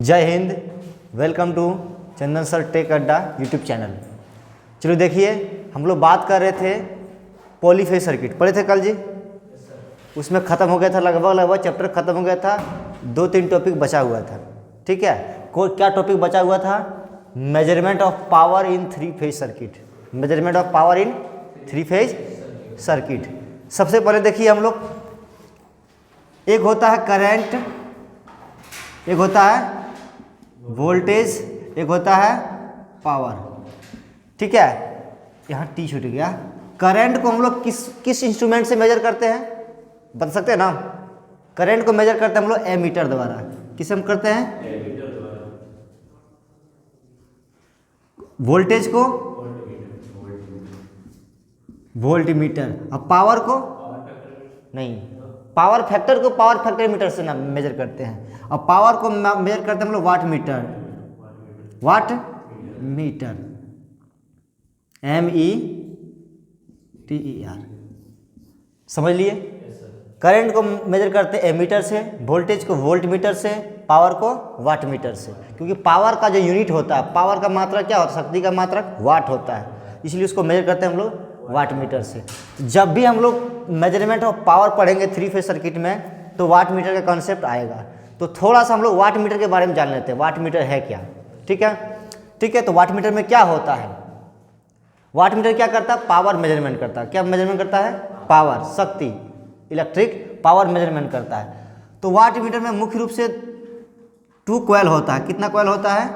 जय Hind. Welcome to Chandan sir tech Adda YouTube channel. चलो देखिए, हम लोग बात कर रहे थे पॉलीफेज सर्किट, पढ़े थे कल जी। उसमें ख़त्म हो गया था, लगभग चैप्टर ख़त्म हो गया था, 2-3 टॉपिक बचा हुआ था। ठीक है, क्या टॉपिक बचा हुआ था? Measurement of power in 3 phase circuit. Measurement of power in 3 phase circuit. सबसे पहले देखिए हम लोग, एक होता है करंट, एक होता है वोल्टेज, एक होता है पावर। ठीक है, यहाँ टी छूट गया। करंट को हम लोग किस इंस्ट्रूमेंट से मेजर करते हैं, बता सकते हैं ना? करंट को मेजर करते हैं हम लोग एमीटर द्वारा। किसे हम करते हैं? एमीटर द्वारा। वोल्टेज को वोल्टमीटर। अब पावर को नहीं, पावर फैक्टर को पावर फैक्टर मीटर से ना मेजर करते हैं। अब पावर को मेजर करते हैं हम लोग watt meter, watt meter, METER। समझ लिए? करंट को मेजर करते हैं एमीटर से, वोल्टेज को वोल्ट मीटर से, पावर को वाट मीटर से। क्योंकि पावर का जो यूनिट होता है, पावर का मात्रक क्या होता है? शक्ति का मात्रक वाट होता है, इसलिए उसको मेजर करते हैं हम लोग वाट मीटर से। जब भी हम लोग मेजरमेंट ऑफ पावर पढ़ेंगे 3 फेज सर्किट में, तो वाट मीटर का कॉन्सेप्ट आएगा। तो थोड़ा सा हम लोग वाट मीटर के बारे में जान लेते हैं, वाट मीटर है क्या। ठीक है, ठीक है। तो वाट मीटर में क्या होता है? वाट मीटर क्या करता है? पावर मेजरमेंट करता है। क्या मेजरमेंट करता है? पावर, शक्ति, इलेक्ट्रिक पावर मेजरमेंट करता है। तो वाट मीटर में मुख्य रूप से 2 कॉइल होता है। कितना कॉइल होता है?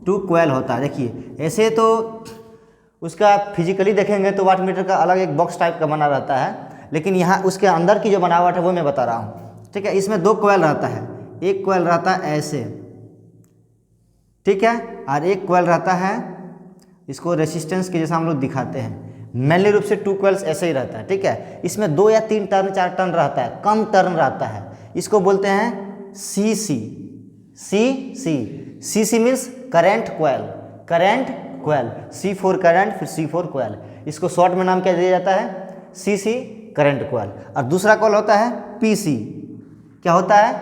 2 कॉइल होता है। देखिए, ऐसे तो उसका फिजिकली देखेंगे तो वाट मीटर का अलग एक बॉक्स टाइप का बना रहता है, लेकिन यहाँ उसके अंदर की जो बनावट है वो मैं बता रहा हूँ। ठीक है, इसमें 2 कॉइल रहता है। एक कॉइल रहता है ऐसे, ठीक है, और एक कॉइल रहता है इसको रेसिस्टेंस के जैसा हम लोग दिखाते हैं। मेनली रूप से 2 कॉइल्स ऐसे ही रहता है। ठीक है, इसमें 2 या 3 टर्न 4 टर्न रहता है, कम टर्न रहता है। इसको बोलते हैं CC। CC means current coil, current coil. C4 current, फिर C4 कॉइल। इसको शॉर्ट में नाम क्या दिया जाता है? CC current coil. और दूसरा कॉइल होता है PC। क्या होता है?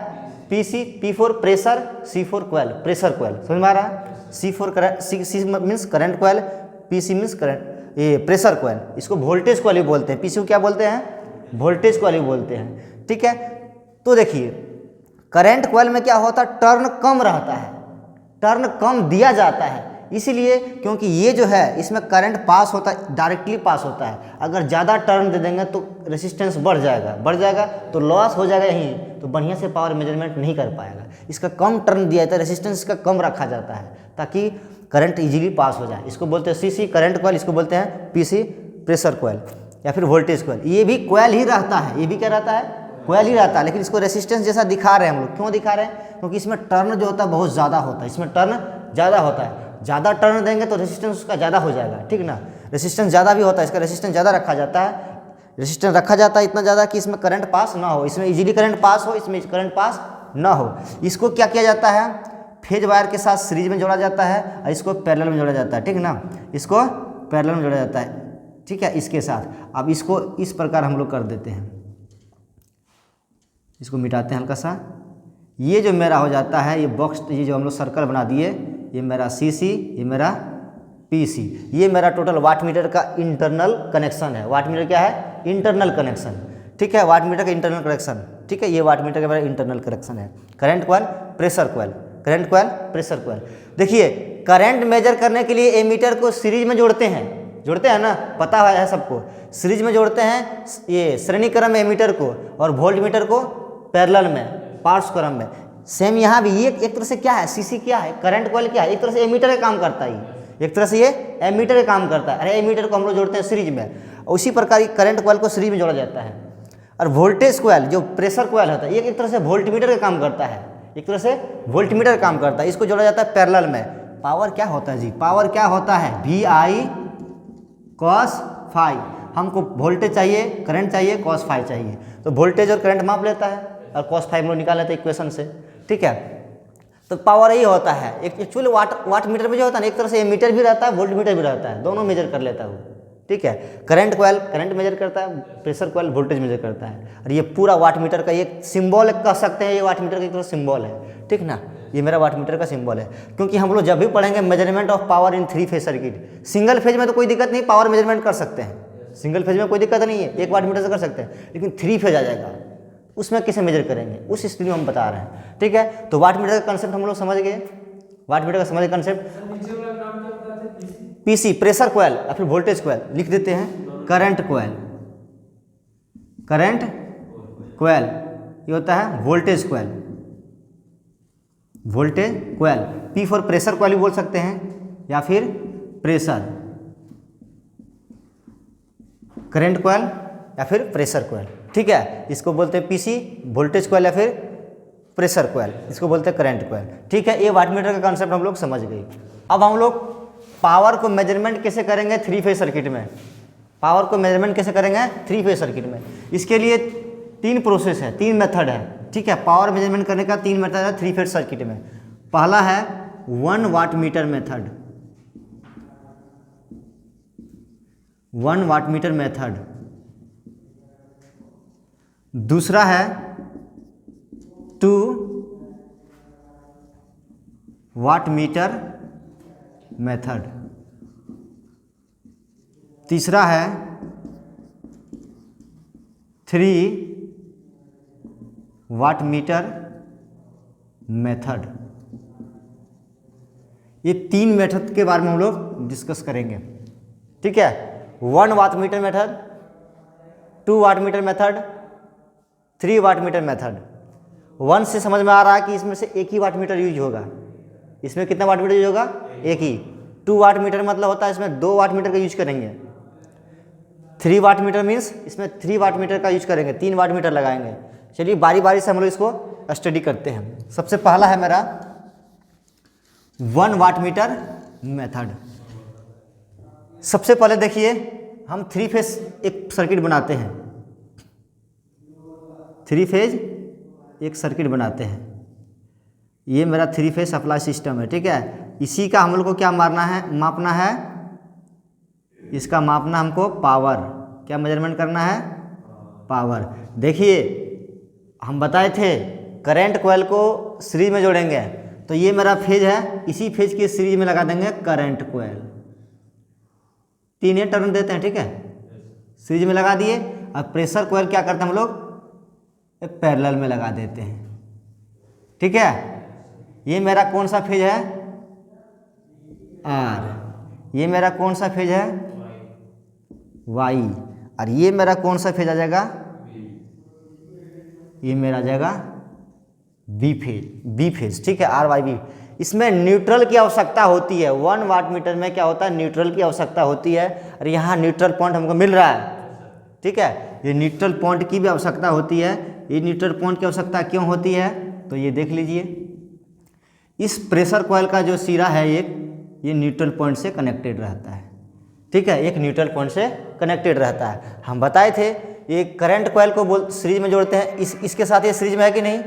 PC, P4 pressure, C4 coil, pressure coil. समझ में आ रहा है? C4 current, C means current coil, PC means current, ये प्रेशर कॉइल। इसको वोल्टेज कॉइल भी बोलते हैं। PC को क्या बोलते हैं? वोल्टेज कॉइल भी बोलते हैं। ठीक है, तो देखिए करंट कॉइल में क्या होता है? टर्न कम रहता है, टर्न कम दिया जाता है। इसीलिए क्योंकि ये जो है इसमें करंट पास होता है, डायरेक्टली पास होता है। अगर ज़्यादा टर्न दे देंगे तो रेसिस्टेंस बढ़ जाएगा तो लॉस हो जाएगा यहीं, तो बढ़िया से पावर मेजरमेंट नहीं कर पाएगा। इसका कम टर्न दिया जाता है, रेसिस्टेंस का कम रखा जाता है ताकि करंट इजीली पास हो जाए। इसको बोलते हैं CC करंट कॉइल, इसको बोलते हैं PC प्रेशर कॉइल या फिर वोल्टेज कॉइल। ये भी कॉइल ही रहता है, ये भी क्या रहता है? कॉइल ही रहता है, लेकिन इसको रेसिस्टेंस जैसा दिखा रहे हैं हम लोग। क्यों दिखा रहे हैं? क्योंकि इसमें टर्न जो होता है बहुत ज़्यादा होता है, इसमें टर्न ज़्यादा होता है। ज़्यादा टर्न देंगे तो रेसिस्टेंस उसका ज़्यादा हो जाएगा। ठीक ना, रेसिस्टेंस ज़्यादा भी होता है, इसका रेसिस्टेंस ज़्यादा रखा जाता है। रेसिस्टेंस रखा जाता है इतना ज़्यादा कि इसमें करंट पास ना हो, इसमें इजीली करंट पास हो, इसमें करंट पास ना हो। इसको क्या किया जाता है? फेज वायर के साथ सीरीज में जोड़ा जाता है और इसको पैरेलल में जोड़ा जाता है। ठीक ना, इसको पैरेलल में जोड़ा जाता है। ठीक है, इसके साथ अब इसको इस प्रकार हम लोग कर देते हैं, इसको मिटाते हैं हल्का सा। ये जो मेरा हो जाता है ये बॉक्स, ये जो हम लोग सर्कल बना दिए, ये मेरा CC, ये मेरा PC। ये मेरा टोटल वाट मीटर का इंटरनल कनेक्शन है। वाट मीटर क्या है? Internal connection. ठीक है, वाट मीटर का इंटरनल कनेक्शन। ठीक है, ये वाट मीटर का मेरा इंटरनल कनेक्शन है। Current coil, pressure coil, current coil, pressure coil. देखिए, करंट मेजर करने के लिए एमीटर को सीरीज में जोड़ते हैं ना, पता है सबको। सीरीज में जोड़ते हैं ये श्रेणी क्रम में एमीटर को, और वोल्ट मीटर को पैरेलल में, पार्श्व क्रम में। सेम यहाँ भी ये एक तरह से क्या है? CC क्या है? करंट कॉइल क्या है? एक तरह से एमीटर का काम करता है, एक तरह से ये एमीटर का काम करता है। अरे एमीटर को हम लोग जोड़ते हैं सीरीज में, उसी प्रकार ये करंट कॉइल को सीरीज में जोड़ा जाता है। और वोल्टेज कॉइल जो प्रेशर कॉइल होता है, ये एक तरह से वोल्टमीटर का काम करता है, एक तरह से वोल्टमीटर काम करता है। इसको जोड़ा जाता है पैरेलल में। पावर क्या होता है जी? पावर क्या होता है? VI cos φ। हमको वोल्टेज चाहिए, करंट चाहिए, cos φ चाहिए, तो वोल्टेज और करंट माप लेता है और cos φ हम लोग निकाल लेते हैं इक्वेशन से। ठीक है, तो पावर यही होता है। एक्चुअली वाट मीटर में जो होता है ना, एक तरह से एमीटर भी रहता है, वोल्ट मीटर भी रहता है, दोनों मेजर कर लेता है वो। ठीक है। करंट कॉइल करंट मेजर करता है, प्रेशर कॉइल वोल्टेज मेजर करता है। और ये पूरा वाट मीटर का एक सिंबल कह सकते हैं, ये वाट मीटर का एक तरह सिंबल है, ठीक ना। ये मेरा वाट मीटर का सिंबल है, क्योंकि हम लोग जब भी पढ़ेंगे measurement of power in 3 phase circuit, single phase में तो कोई दिक्कत नहीं, पावर मेजरमेंट कर सकते हैं, सिंगल फेज में कोई दिक्कत नहीं है, एक वाट मीटर से कर सकते हैं। लेकिन 3 फेज आ जाएगा, उसमें कैसे मेजर करेंगे, उस स्थिति में हम बता रहे हैं, ठीक है। तो वाट मीटर का कंसेप्ट हम लोग समझ गए, वाट मीटर का समझ कंसेप्ट। पीसी प्रेशर कॉइल या फिर वोल्टेज कॉइल लिख देते हैं, करंट कॉइल, करंट कॉइल ये होता है voltage coil, voltage coil. P for pressure coil भी बोल सकते हैं, या फिर प्रेशर करंट कॉइल या फिर प्रेशर कॉइल, ठीक है। इसको बोलते हैं पीसी वोल्टेज कॉइल या फिर प्रेशर कॉइल, इसको बोलते हैं करंट कॉइल, ठीक है। ये वाट मीटर का कंसेप्ट हम लोग समझ गए। अब हम लोग पावर को मेजरमेंट कैसे करेंगे 3 फेज सर्किट में, पावर को मेजरमेंट कैसे करेंगे 3 फेज सर्किट में। इसके लिए 3 प्रोसेस है, 3 मेथड है, ठीक है। पावर मेजरमेंट करने का 3 मेथड है 3 फेज सर्किट में। पहला है 1 watt meter method, 1 watt meter method. दूसरा है 2 वाट मीटर मेथड। तीसरा है 3 वाट मीटर मेथड। ये 3 मेथड के बारे में हम लोग डिस्कस करेंगे, ठीक है। 1 watt meter method, 2 watt meter method, 3 watt meter method. 1 से समझ में आ रहा है कि इसमें से एक ही वाट मीटर यूज होगा, इसमें कितना वाट मीटर यूज होगा, एक ही। 2 वाट मीटर मतलब होता है इसमें 2 वाट मीटर का यूज करेंगे। 3 वाट मीटर मीन्स इसमें 3 वाट मीटर का यूज करेंगे, 3 वाट मीटर लगाएंगे। चलिए बारी बारी से हम लोग इसको स्टडी करते हैं। सबसे पहला है मेरा 1 वाट मीटर मेथड। सबसे पहले देखिए हम 3 फेज एक सर्किट बनाते हैं, 3 फेज एक सर्किट बनाते हैं। ये मेरा 3 फेज सप्लाई सिस्टम है, ठीक है। इसी का हम लोग को क्या मारना है, मापना है, इसका मापना हमको पावर, क्या मेजरमेंट करना है, पावर। देखिए हम बताए थे करंट कॉइल को सीरीज में जोड़ेंगे, तो ये मेरा फेज है, इसी फेज के सीरीज में लगा देंगे करंट कॉइल। 3 टर्न देते हैं, ठीक है, सीरीज में लगा दिए। अब प्रेशर कॉइल क्या करते हैं हम लोग, पैरेलल में लगा देते हैं, ठीक है। ये मेरा कौन सा फेज है, आर। ये मेरा कौन सा फेज है, वाई। और ये मेरा कौन सा फेज आ जाएगा, ये मेरा आ जाएगा बी फेज, बी फेज, ठीक है, आर वाई बी। इसमें न्यूट्रल की आवश्यकता होती है। 1 वाट मीटर में क्या होता है, न्यूट्रल की आवश्यकता होती है। और यहाँ न्यूट्रल पॉइंट हमको मिल रहा है, ठीक है। ये न्यूट्रल पॉइंट की भी आवश्यकता होती है। ये न्यूट्रल पॉइंट की आवश्यकता क्यों होती है, तो ये देख लीजिए, इस प्रेशर कॉइल का जो सिरा है एक, ये न्यूट्रल पॉइंट से कनेक्टेड रहता है, ठीक है, एक न्यूट्रल पॉइंट से कनेक्टेड रहता है। हम बताए थे ये करंट कॉइल को सीरीज में जोड़ते हैं, इसके साथ ये सीरीज में है कि नहीं,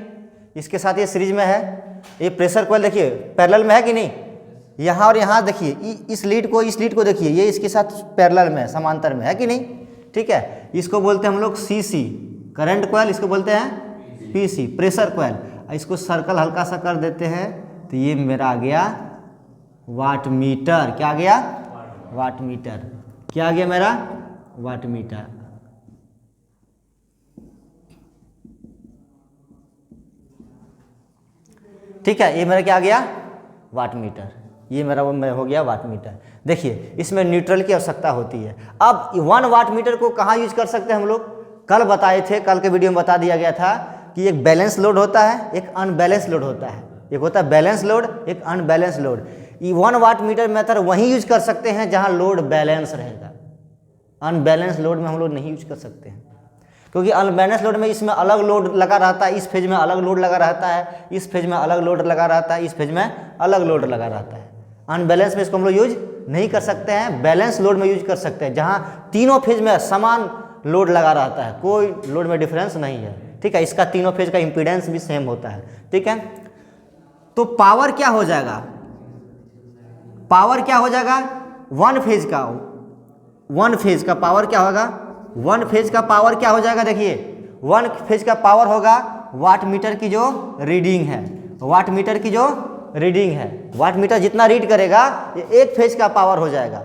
इसके साथ ये सीरीज में है। ये प्रेशर कॉइल देखिए पैरेलल में है कि नहीं, यहाँ और यहाँ देखिए, इस लीड को देखिए, ये इसके साथ पैरेलल में है, समांतर में है कि नहीं, ठीक है। इसको बोलते हैं हम लोग सीसी करंट कॉइल, इसको बोलते हैं पीसी प्रेशर कॉइल। इसको सर्कल हल्का सा कर देते हैं, तो ये मेरा आ गया वाट मीटर। क्या आ गया, वाट मीटर। क्या आ गया मेरा, वाट मीटर। ठीक है, ये मेरा क्या आ गया, वाट मीटर। ये मेरा हो गया वाट मीटर। देखिए इसमें न्यूट्रल की आवश्यकता होती है। अब 1 वाट मीटर को कहाँ यूज कर सकते हैं हम लोग, कल बताए थे, कल के वीडियो में बता दिया गया था कि एक बैलेंस लोड होता है, एक अनबैलेंस लोड होता है। एक होता है बैलेंस लोड, एक अनबैलेंस लोड। ये 1 वाट मीटर मेथड वहीं यूज कर सकते हैं जहां लोड बैलेंस रहेगा। अनबैलेंस लोड में हम लोग नहीं यूज कर सकते हैं, क्योंकि अनबैलेंस लोड में इसमें अलग लोड लगा रहता है, इस फेज में अलग लोड लगा रहता है, इस फेज में अलग लोड लगा रहता है, इस फेज में अलग लोड लगा रहता है। अनबैलेंस में इसको हम लोग यूज नहीं कर सकते हैं, बैलेंस लोड में यूज कर सकते हैं, जहाँ तीनों फेज में समान लोड लगा रहता है, कोई लोड में डिफरेंस नहीं है, ठीक है। इसका तीनों फेज का इम्पीडेंस भी सेम होता है, ठीक है। तो पावर क्या हो जाएगा, पावर क्या हो जाएगा, 1 फेज का वन फेज का पावर क्या होगा, वन फेज का पावर क्या हो जाएगा, देखिए वन फेज का पावर होगा वाट मीटर की जो रीडिंग है, वाट मीटर की जो रीडिंग है, वाट मीटर जितना रीड करेगा ये एक फेज का पावर हो जाएगा।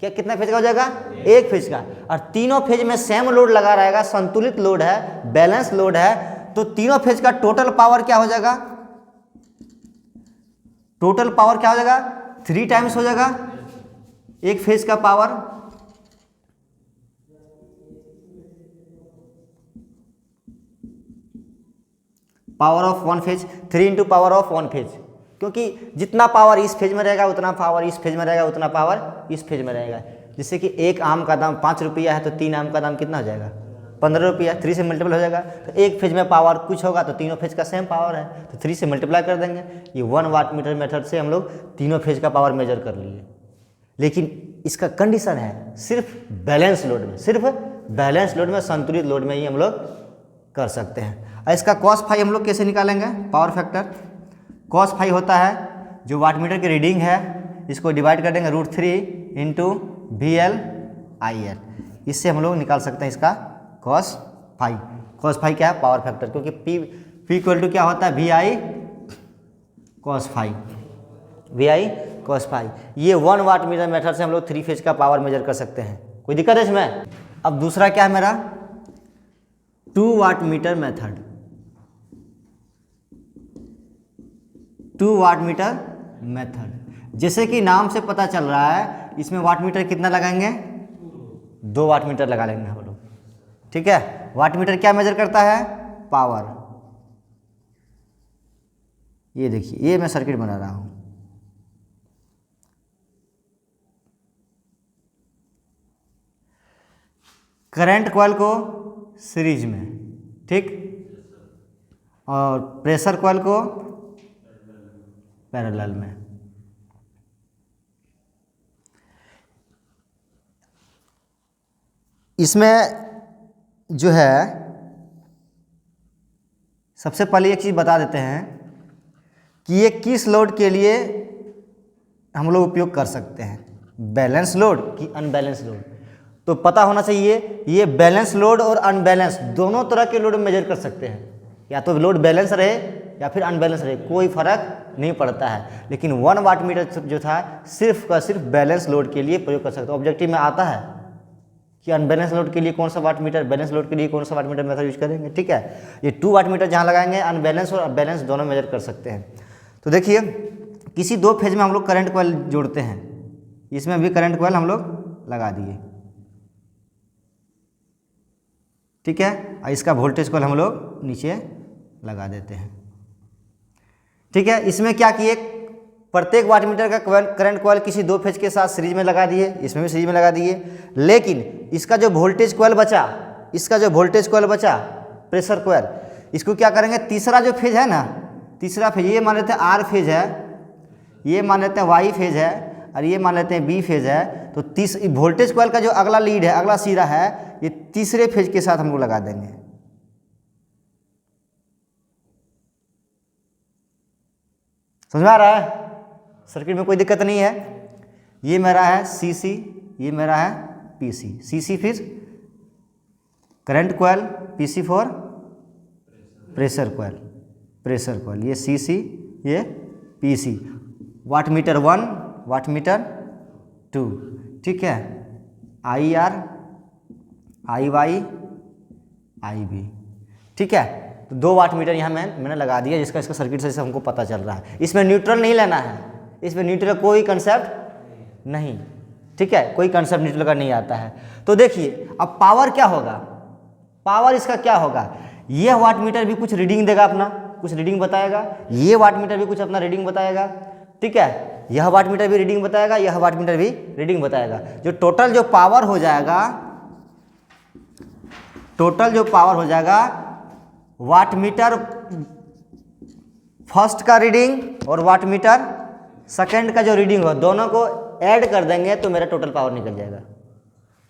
क्या कितना फेज का हो जाएगा, एक फेज का। और तीनों फेज में सेम लोड लगा रहेगा, संतुलित लोड है, बैलेंस लोड है, तो तीनों फेज का टोटल पावर क्या हो जाएगा, टोटल पावर क्या हो जाएगा, 3 टाइम्स हो जाएगा एक फेज का power. Power of one phase 3 into power of one phase, क्योंकि जितना पावर इस फेज में रहेगा उतना पावर इस फेज में रहेगा, उतना पावर इस फेज में रहेगा। जैसे कि एक आम का दाम 5 रुपया है तो 3 आम का दाम कितना हो जाएगा, 15 रुपया, 3 से मल्टीपल हो जाएगा। तो एक फेज में पावर कुछ होगा तो तीनों फेज का सेम पावर है तो 3 से मल्टीप्लाई कर देंगे। ये 1 वाट मीटर मेथड से हम लोग तीनों फेज का पावर मेजर कर लिए। लेकिन इसका कंडीशन है सिर्फ बैलेंस लोड में, सिर्फ बैलेंस लोड में, संतुलित लोड में ही हम लोग कर सकते हैं। और इसका कॉस फाई हम लोग कैसे निकालेंगे, पावर फैक्टर कॉस फाई होता है जो वाट मीटर की रीडिंग है, इसको डिवाइड कर देंगे √3 इंटू VL/IL, इससे हम लोग निकाल सकते हैं इसका कॉस फाई। कॉस फाई क्या है, पावर फैक्टर, क्योंकि P इक्वल टू क्या होता है, VI cos phi, VI cos phi. ये 1 वाट मीटर मेथड से हम लोग 3 फेज का पावर मेजर कर सकते हैं। कोई दिक्कत है इसमें। अब दूसरा क्या है मेरा, 2 watt meter method, 2 watt meter method. जैसे कि नाम से पता चल रहा है इसमें वाट मीटर कितना लगाएंगे, 2 वाट मीटर लगा लेंगे हम लोग, ठीक है। वाट मीटर क्या मेजर करता है, पावर। ये देखिए, ये मैं सर्किट बना रहा हूं, करंट कॉइल को सीरीज में, ठीक, और प्रेशर कॉइल को पैरेलल में। इसमें जो है सबसे पहले एक चीज़ बता देते हैं कि ये किस लोड के लिए हम लोग उपयोग कर सकते हैं, बैलेंस लोड कि अनबैलेंस लोड। तो पता होना चाहिए ये बैलेंस लोड और अनबैलेंस दोनों तरह के लोड मेजर कर सकते हैं, या तो लोड बैलेंस रहे या फिर अनबैलेंस रहे, कोई फर्क नहीं पड़ता है। लेकिन 1 वाट मीटर जो था सिर्फ का सिर्फ बैलेंस लोड के लिए प्रयोग कर सकते हो। ऑब्जेक्टिव में आता है कि अनबैलेंस लोड के लिए कौन सा वाट मीटर, बैलेंस लोड के लिए कौन सा वाट मीटर मेथड यूज करेंगे, ठीक है। ये 2 वाट मीटर जहाँ लगाएंगे अनबैलेंस और बैलेंस दोनों मेजर कर सकते हैं। तो देखिए किसी 2 फेज में हम लोग करंट कॉइल जोड़ते हैं, इसमें भी करंट कॉइल हम लोग लगा दिए, ठीक है, और इसका वोल्टेज कॉइल हम लोग नीचे लगा देते हैं, ठीक है। इसमें क्या किए, प्रत्येक वाट मीटर का करंट कॉइल किसी 2 फेज के साथ सीरीज में लगा दिए, इसमें भी सीरीज में लगा दिए। लेकिन इसका जो वोल्टेज कॉइल बचा, इसका जो वोल्टेज कॉइल बचा प्रेशर कॉइल, इसको क्या करेंगे, तीसरा जो फेज है ना, तीसरा फेज, ये मान लेते हैं R फेज है, ये मान लेते हैं Y फेज है, और ये मान लेते हैं B फेज है। तो वोल्टेज कॉइल का जो अगला लीड है, अगला सिरा है, ये तीसरे फेज के साथ हम लोग लगा देंगे। समझ में आ रहा है, सर्किट में कोई दिक्कत नहीं है। ये मेरा है CC, ये मेरा है PC। CC फिर current coil, PC for pressure coil, pressure coil, ये CC, ये PC। Watt meter 1, watt meter 2, ठीक है, IR, IY, IB, ठीक है। तो 2 वाट मीटर यहाँ मैंने लगा दिया, जिसका इसका सर्किट से हमको पता चल रहा है। इसमें न्यूट्रल नहीं लेना है, इसमें न्यूट्रल कोई कंसेप्ट नहीं, ठीक है, कोई कंसेप्ट न्यूट्रल का नहीं आता है। तो देखिए अब पावर क्या होगा, पावर इसका क्या होगा, यह वाट मीटर भी कुछ रीडिंग देगा, अपना कुछ रीडिंग बताएगा, ये वाट मीटर भी कुछ अपना रीडिंग बताएगा, ठीक है, यह वाट मीटर भी रीडिंग बताएगा, यह वाट मीटर भी रीडिंग बताएगा। जो टोटल जो पावर हो जाएगा, टोटल जो पावर हो जाएगा, वाट मीटर फर्स्ट का रीडिंग और वाट मीटर सेकंड का जो रीडिंग हो, दोनों को ऐड कर देंगे तो मेरा टोटल पावर निकल जाएगा।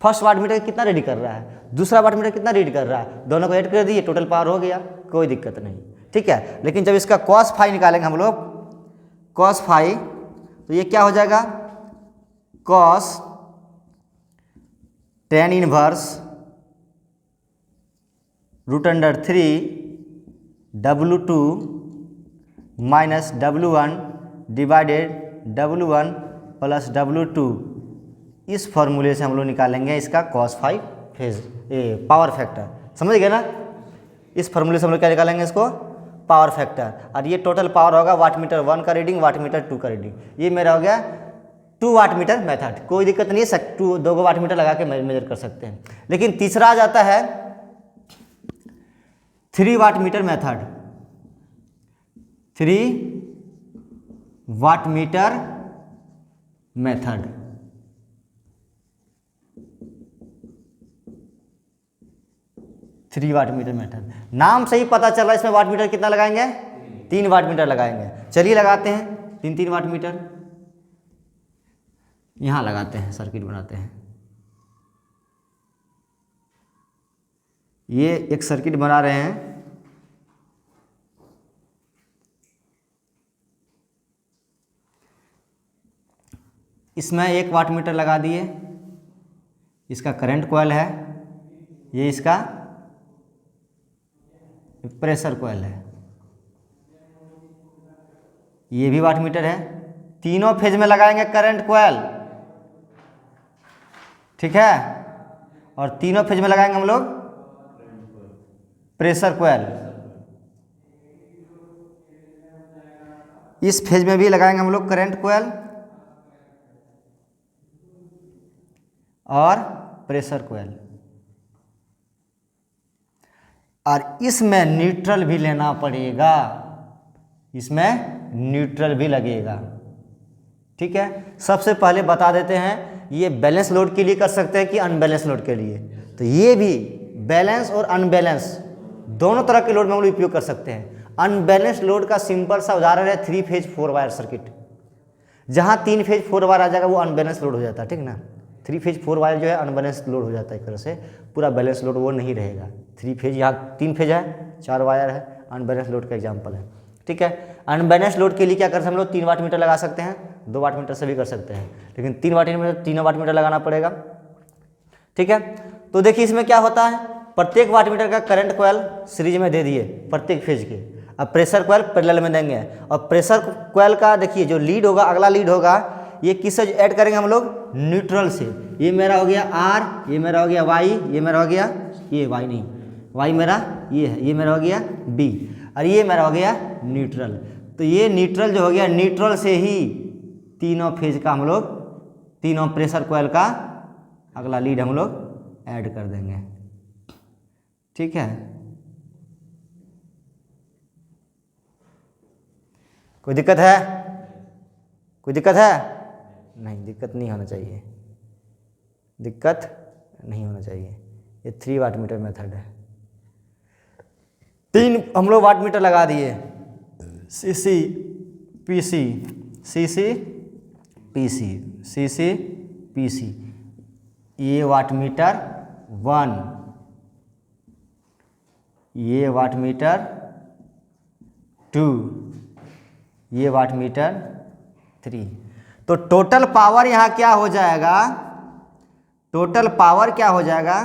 फर्स्ट वाट मीटर कितना रीड कर रहा है, दूसरा वाट मीटर कितना रीड कर रहा है, दोनों को ऐड कर दिए, टोटल पावर हो गया, कोई दिक्कत नहीं, ठीक है। लेकिन जब इसका कॉस फाई निकालेंगे हम लोग, कॉस फाई, तो ये क्या हो जाएगा, cos tan inverse √3 W2 minus W1 divided W1 plus W2। इस फॉर्मूले से हम लोग निकालेंगे इसका cos phi phase power factor. समझ गए ना? इस फॉर्मूले से हम लोग क्या निकालेंगे इसको, पावर फैक्टर। और ये टोटल पावर होगा वाटमीटर 1 का रीडिंग, वाटमीटर 2 का रीडिंग। ये मेरा हो गया 2 वाटमीटर मेथड। कोई दिक्कत नहीं है, 2 वाटमीटर लगा के मेजर कर सकते हैं। लेकिन तीसरा आ जाता है 3 wattmeter method. 3 wattmeter method. Three wattmeter method, नाम से ही पता चल रहा है इसमें वाटमीटर कितना लगाएंगे, 3 वाटमीटर लगाएंगे। चलिए लगाते हैं 3 वाटमीटर। यहाँ लगाते हैं, सर्किट बनाते हैं। ये एक सर्किट बना रहे हैं। इसमें 1 वाटमीटर लगा दिए। इसका करंट कॉइल है, ये इसका प्रेशर कॉइल है। ये भी वाटमीटर है। तीनों फेज में लगाएंगे करंट कॉइल, ठीक है। और तीनों फेज में लगाएंगे हम लोग प्रेशर कॉइल। इस फेज में भी लगाएंगे हम लोग करंट कॉइल और प्रेशर कॉइल। और इसमें न्यूट्रल भी लेना पड़ेगा, इसमें न्यूट्रल भी लगेगा, ठीक है। सबसे पहले बता देते हैं ये बैलेंस लोड के लिए कर सकते हैं कि अनबैलेंस लोड के लिए। तो ये भी बैलेंस और अनबैलेंस दोनों तरह के लोड में हम लोग उपयोग कर सकते हैं। अनबैलेंस लोड का सिंपल सा उदाहरण है 3 फेज 4 वायर सर्किट। जहाँ 3 फेज 4 वायर आ जाएगा वो अनबैलेंस लोड हो जाता है, ठीक ना। 3 फेज 4 वायर जो है अनबैलेंस लोड हो जाता है, एक तरह से पूरा बैलेंस लोड वो नहीं रहेगा। 3 फेज, यहाँ 3 फेज है, 4 वायर है, अनबैलेंस लोड का एग्जांपल है, ठीक है। अनबैलेंस लोड के लिए क्या कर सकते हैं हम लोग, 3 वाटमीटर लगा सकते हैं, 2 वाटमीटर से भी कर सकते हैं, लेकिन 3 वाटमीटर, तीनों वाटमीटर लगाना पड़ेगा, ठीक है। तो देखिए इसमें क्या होता है, प्रत्येक वाटमीटर का करंट कॉइल सीरीज में दे दिए प्रत्येक फेज के। अब प्रेशर कॉइल पैरेलल में देंगे। और प्रेशर कॉइल का देखिए जो लीड होगा, अगला लीड होगा, ये किससे ऐड करेंगे हम लोग, न्यूट्रल से। ये मेरा हो गया R, ये मेरा हो गया Y, ये मेरा हो गया, ये Y नहीं, Y मेरा ये है, ये मेरा हो गया B, और ये मेरा हो गया न्यूट्रल। तो ये न्यूट्रल जो हो गया, न्यूट्रल से ही तीनों फेज का हम लोग, तीनों प्रेशर कॉइल का अगला लीड हम लोग ऐड कर देंगे, ठीक है। कोई दिक्कत है? कोई दिक्कत है? नहीं, दिक्कत नहीं होना चाहिए, दिक्कत नहीं होना चाहिए। ये 3 वाटमीटर मेथड है। 3 हम लोग वाटमीटर लगा दिए, CC PC, CC PC, CC PC। ये वाटमीटर 1, ये वाटमीटर 2, ये वाटमीटर 3। तो टोटल पावर यहाँ क्या हो जाएगा, टोटल पावर क्या हो जाएगा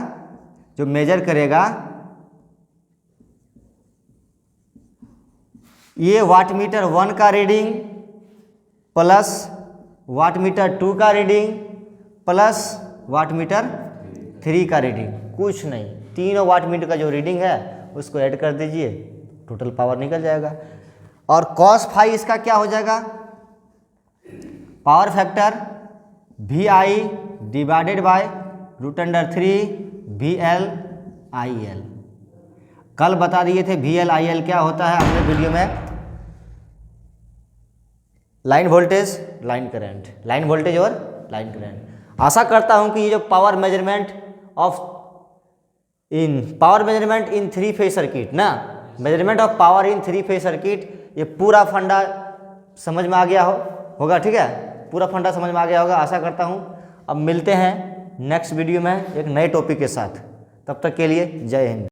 जो मेजर करेगा, ये वाटमीटर 1 का रीडिंग प्लस वाटमीटर 2 का रीडिंग प्लस वाटमीटर 3 का रीडिंग, कुछ नहीं, तीनों वाटमीटर का जो रीडिंग है उसको ऐड कर दीजिए, टोटल पावर निकल जाएगा। और cos फाई इसका क्या हो जाएगा, power factor VI divided by √3 VL/IL। कल बता दिए थे VL/IL क्या होता है अपने वीडियो में, line voltage, line current, line voltage और लाइन करंट। आशा करता हूं कि ये जो power measurement in 3 phase circuit ना, measurement of power in 3 phase circuit, ये पूरा फंडा समझ में आ गया होगा, ठीक है। पूरा फंडा समझ में आ गया होगा, आशा करता हूँ। अब मिलते हैं नेक्स्ट वीडियो में एक नए टॉपिक के साथ, तब तक के लिए जय हिंद।